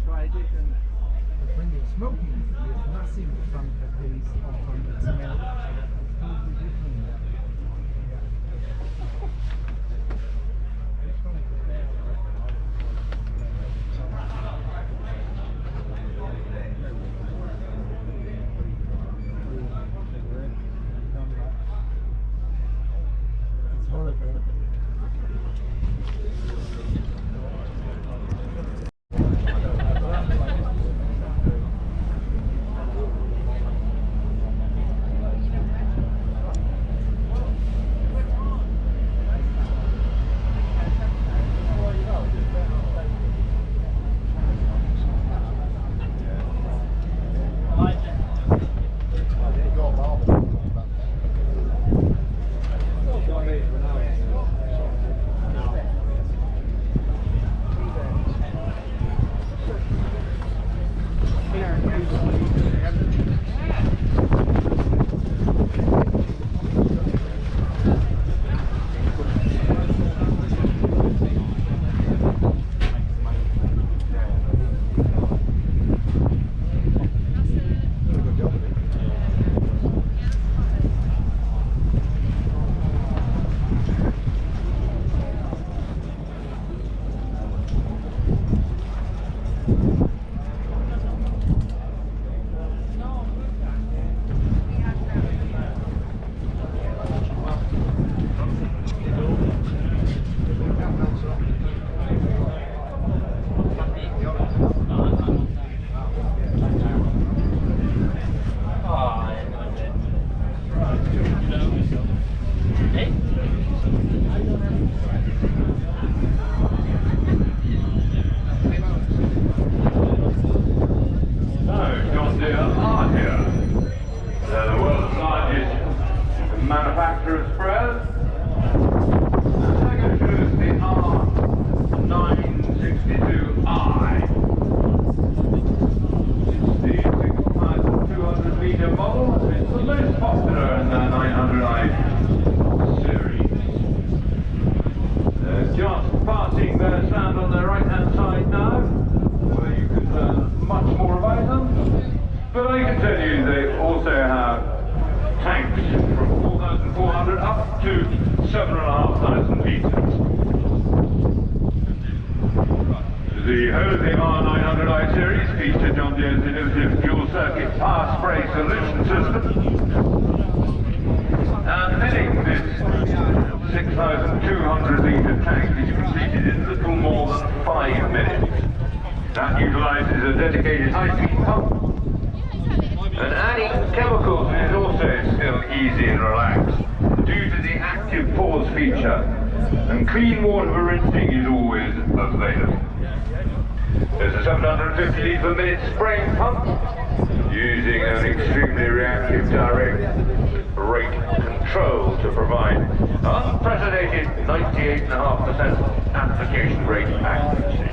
tried it, and when you're smoking, you have nothing from the taste or from the smell. It's totally different. It's horrible. Manufacturer's spread. Second is the R962i. It's the 6.2 litre model. It's the most popular in the 900i series. Just passing their stand on the right hand side now, where you can learn much more about them. But I can tell you they also have tanks from 4,400 up to 7,500 litres. The whole of the R900i series feature John Deere's innovative dual circuit power spray solution system. And filling this 6,200 litre tank is completed in little more than 5 minutes. That utilises a dedicated high-speed pump. And adding chemicals is also still easy and relaxed due to the active pause feature, and clean water for rinsing is always available. There's a 750 litre per minute spraying pump using an extremely reactive direct rate control to provide unprecedented 98.5% application rate accuracy.